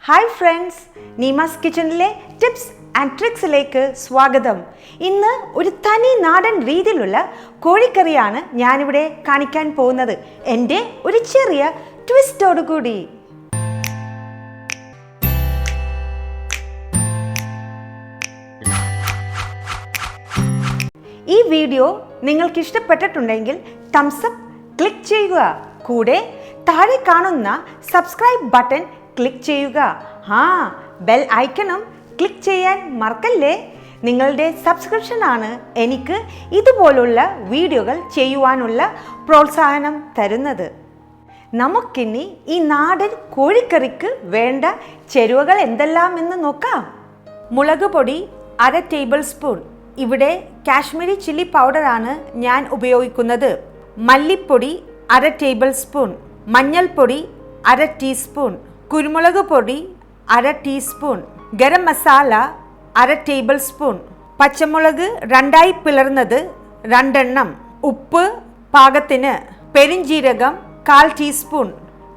Hi friends, നീമാസ് കിച്ചണിലെ tips and ട്രിക്സിലേക്ക് സ്വാഗതം. ഇന്ന് ഒരു തനി നാടൻ രീതിയിലുള്ള കോഴിക്കറിയാണ് ഞാനിവിടെ കാണിക്കാൻ പോകുന്നത്, എൻ്റെ ഒരു ചെറിയ ട്വിസ്റ്റോടുകൂടി. ഈ വീഡിയോ നിങ്ങൾക്ക് ഇഷ്ടപ്പെട്ടിട്ടുണ്ടെങ്കിൽ തംസ് അപ്പ് ക്ലിക്ക് ചെയ്യുക. കൂടെ താഴെ കാണുന്ന സബ്സ്ക്രൈബ് ബട്ടൺ ക്ലിക്ക് ചെയ്യുക. ബെൽ ഐക്കണും ക്ലിക്ക് ചെയ്യാൻ മറക്കല്ലേ. നിങ്ങളുടെ സബ്സ്ക്രിപ്ഷനാണ് എനിക്ക് ഇതുപോലുള്ള വീഡിയോകൾ ചെയ്യുവാനുള്ള പ്രോത്സാഹനം തരുന്നത്. നമുക്കിനി ഈ നാടൻ കോഴിക്കറിക്ക് വേണ്ട ചേരുവകൾ എന്തെല്ലാമെന്ന് നോക്കാം. മുളക് പൊടി 1/2 ടേബിൾ സ്പൂൺ. ഇവിടെ കാശ്മീരി ചില്ലി പൗഡറാണ് ഞാൻ ഉപയോഗിക്കുന്നത്. മല്ലിപ്പൊടി 1/2 ടേബിൾ സ്പൂൺ. മഞ്ഞൾപ്പൊടി 1/2 ടീസ്പൂൺ. കുരുമുളക് പൊടി 1/2 teaspoon. Garam masala 1/2 table spoon. പച്ചമുളക് 2ആയി പിളർന്നത് 2 എണ്ണം. ഉപ്പ് പാകത്തിന്. പെരിഞ്ജീരകം 1/4 teaspoon.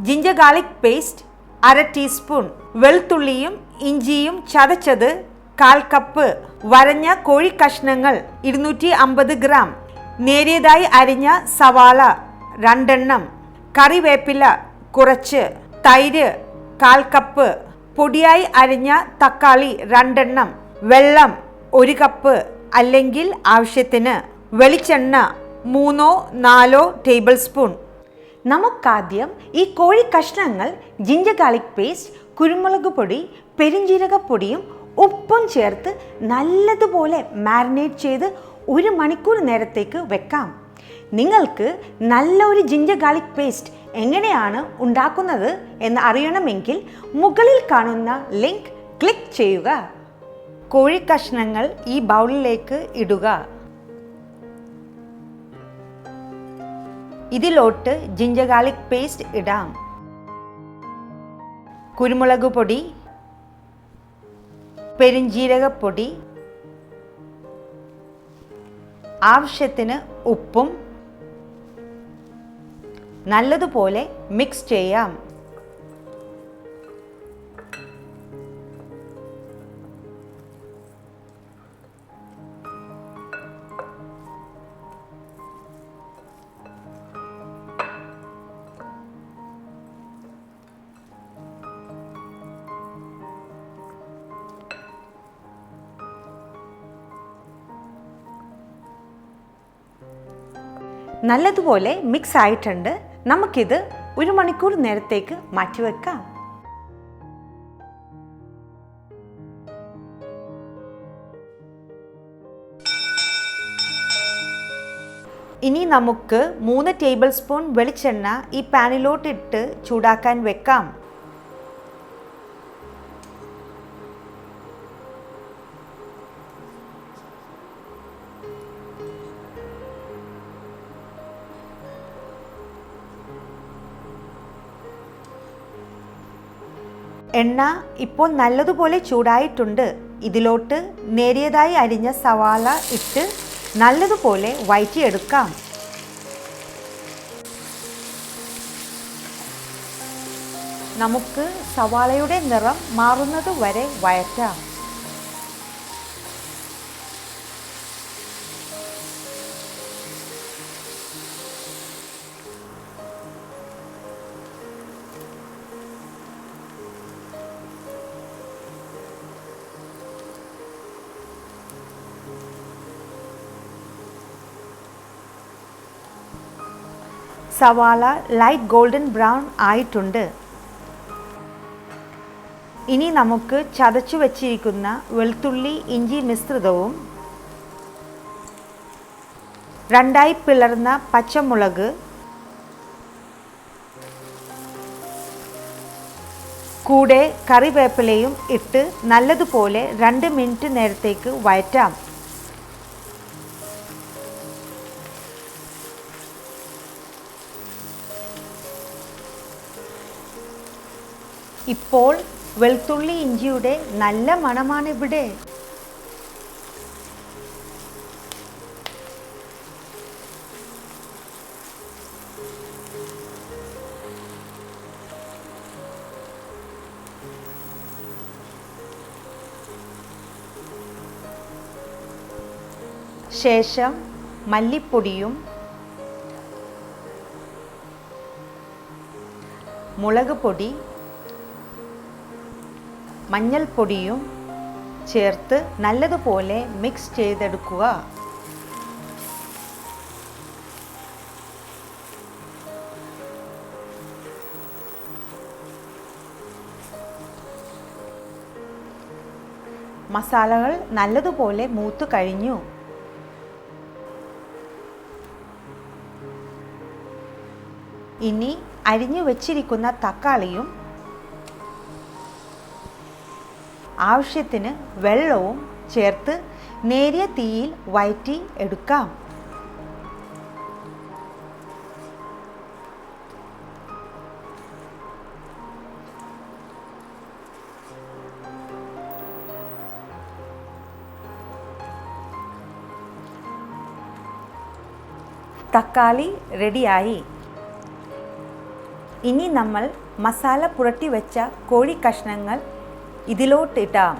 Ginger garlic paste 1/2 teaspoon. വെളുത്തുള്ളിയും ഇഞ്ചിയും ചതച്ചത് 1/4 കപ്പ്. വരഞ്ഞ കോഴി കഷ്ണങ്ങൾ 250 ഗ്രാം. നേരിയതായി അരിഞ്ഞ സവാള 2 എണ്ണം. കറിവേപ്പില കുറച്ച്. തൈര് 1/4 കപ്പ്. പൊടിയായി അരിഞ്ഞ തക്കാളി 2 എണ്ണം. വെള്ളം 1 കപ്പ് അല്ലെങ്കിൽ ആവശ്യത്തിന്. വെളിച്ചെണ്ണ 3-4 ടേബിൾ സ്പൂൺ. നമുക്കാദ്യം ഈ കോഴി കഷ്ണങ്ങൾ ജിഞ്ചർ ഗാർലിക് പേസ്റ്റ്, കുരുമുളക് പൊടി, പെരിഞ്ജീരകപ്പൊടിയും ഉപ്പും ചേർത്ത് നല്ലതുപോലെ മാരിനേറ്റ് ചെയ്ത് 1 മണിക്കൂർ നേരത്തേക്ക് വെക്കാം. നിങ്ങൾക്ക് നല്ലൊരു ജിഞ്ചർ ഗാർലിക് പേസ്റ്റ് എങ്ങനെയാണ് ഉണ്ടാക്കുന്നത് എന്ന് അറിയണമെങ്കിൽ മുകളിൽ കാണുന്ന ലിങ്ക് ക്ലിക്ക് ചെയ്യുക. കോഴി കഷ്ണങ്ങൾ ഈ ബൗളിലേക്ക് ഇടുക. ഇതിലോട്ട് ജിഞ്ചർ ഗാർലിക് പേസ്റ്റ് ഇടാം. കുരുമുളക് പൊടി, പെരിഞ്ജീരകപ്പൊടി, ആവശ്യത്തിന് ഉപ്പും നല്ലതുപോലെ മിക്സ് ചെയ്യാം. നല്ലതുപോലെ മിക്സ് ആയിട്ടുണ്ട്. നമുക്കിത് 1 മണിക്കൂർ നേരത്തേക്ക് മാറ്റിവെക്കാം. ഇനി നമുക്ക് 3 ടേബിൾ സ്പൂൺ വെളിച്ചെണ്ണ ഈ പാനിലോട്ടിട്ട് ചൂടാക്കാൻ വെക്കാം. എണ്ണ ഇപ്പോൾ നല്ലതുപോലെ ചൂടായിട്ടുണ്ട്. ഇതിലോട്ട് നേരിയതായി അരിഞ്ഞ സവാള ഇട്ട് നല്ലതുപോലെ വഴറ്റിയെടുക്കാം. നമുക്ക് സവാളയുടെ നിറം മാറുന്നത് വരെ വഴറ്റാം. സവാള ലൈറ്റ് ഗോൾഡൻ ബ്രൗൺ ആയിട്ടുണ്ട്. ഇനി നമുക്ക് ചതച്ചു വച്ചിരിക്കുന്ന വെളുത്തുള്ളി ഇഞ്ചി മിശ്രിതവും 2ആയി പിളർന്ന പച്ചമുളക്, കൂടെ കറിവേപ്പിലയും ഇട്ട് നല്ലതുപോലെ 2 മിനിറ്റ് നേരത്തേക്ക് വഴറ്റാം. ഇപ്പോൾ വെളുത്തുള്ളി ഇഞ്ചിയുടെ നല്ല മണമാണിവിടെ. ശേഷം മല്ലിപ്പൊടിയും മുളക് പൊടി, മഞ്ഞൾപ്പൊടിയും ചേർത്ത് നല്ലതുപോലെ മിക്സ് ചെയ്തെടുക്കുക. മസാലകൾ നല്ലതുപോലെ മൂത്തു കഴിഞ്ഞു. ഇനി അരിഞ്ഞു വെച്ചിരിക്കുന്ന തക്കാളിയും ആവശ്യത്തിന് വെള്ളവും ചേർത്ത് നേരിയ തീയിൽ വഴറ്റി എടുക്കാം. തക്കാളി റെഡിയായി. ഇനി നമ്മൾ മസാല പുരട്ടി വെച്ച കോഴി കഷ്ണങ്ങൾ ഇതിലോട്ടിടാം.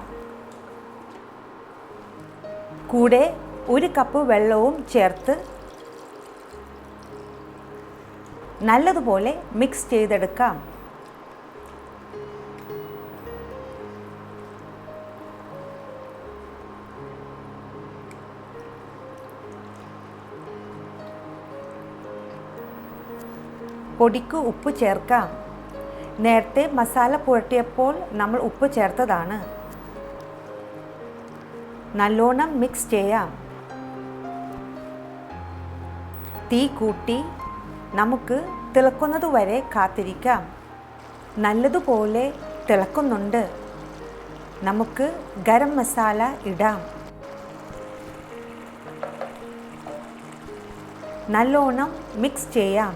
കൂടെ 1 കപ്പ് വെള്ളവും ചേർത്ത് നല്ലതുപോലെ മിക്സ് ചെയ്തെടുക്കാം. പൊടിക്ക് ഉപ്പ് ചേർക്കാം. നേരത്തെ മസാല പുരട്ടിയപ്പോൾ നമ്മൾ ഉപ്പ് ചേർത്തതാണ്. നല്ലോണം മിക്സ് ചെയ്യാം. തീ കൂട്ടി നമുക്ക് തിളക്കുന്നത് വരെ കാത്തിരിക്കാം. നല്ലതുപോലെ തിളക്കുന്നുണ്ട്. നമുക്ക് ഗരം മസാല ഇടാം. നല്ലോണം മിക്സ് ചെയ്യാം.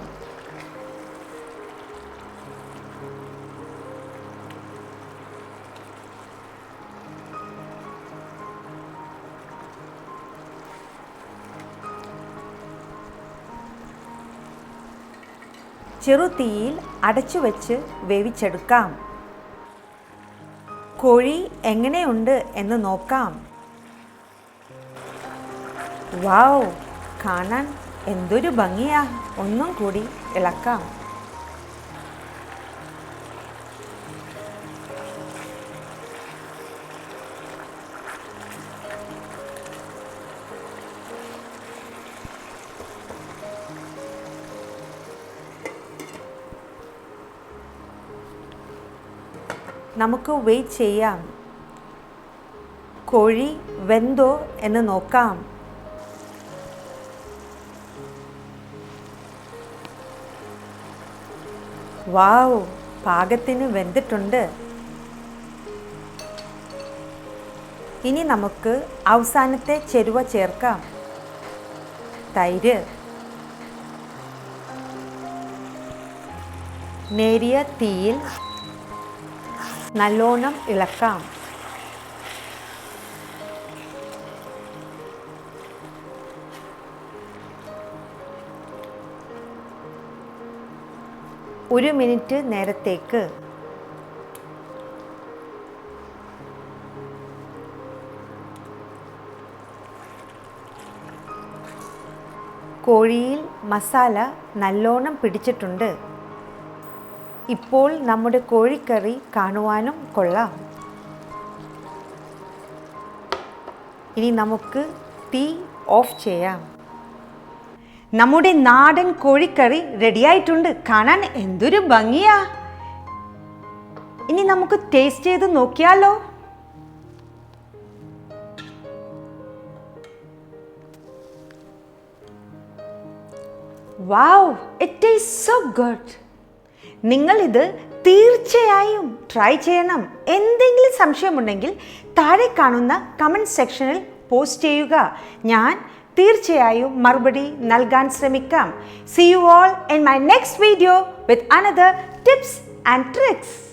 ചെറുതീയിൽ അടച്ചു വെച്ച് വേവിച്ചെടുക്കാം. കോഴി എങ്ങനെയുണ്ട് എന്ന് നോക്കാം. വാവ്, കാണാൻ എന്തൊരു ഭംഗിയാ. ഒന്നും കൂടി ഇളക്കാം. നമുക്ക് വെയിറ്റ് ചെയ്യാം. കോഴി വെന്തോ എന്ന് നോക്കാം. വാവ്, പാകത്തിന് വെന്തിട്ടുണ്ട്. ഇനി നമുക്ക് അവസാനത്തെ ചേരുവ ചേർക്കാം. തൈര്. നേരിയ തീയിൽ നല്ലോണം ഇളക്കാം. ഒരു മിനിറ്റ് നേരത്തേക്ക്. കോഴിയിൽ മസാല നല്ലോണം പിടിച്ചിട്ടുണ്ട്. ഇപ്പോൾ നമ്മുടെ കോഴിക്കറി കാണുവാനും കൊള്ളാം. ഇനി നമുക്ക് തീ ഓഫ് ചെയ്യാം. നമ്മുടെ നാടൻ കോഴിക്കറി റെഡിയായിട്ടുണ്ട്. കാണാൻ എന്തൊരു ഭംഗിയാ. ഇനി നമുക്ക് ടേസ്റ്റ് ചെയ്ത് നോക്കിയാലോ? വാവ്, ഇറ്റ് ടേസ്റ്റ് സോ ഗുഡ്. നിങ്ങൾ ഇത് തീർച്ചയായും ട്രൈ ചെയ്യണം. എന്തെങ്കിലും സംശയമുണ്ടെങ്കിൽ താഴെ കാണുന്ന കമൻറ്റ് സെക്ഷനിൽ പോസ്റ്റ് ചെയ്യുക. ഞാൻ തീർച്ചയായും മറുപടി നൽകാൻ ശ്രമിക്കാം. See you all in my next video with another tips and tricks.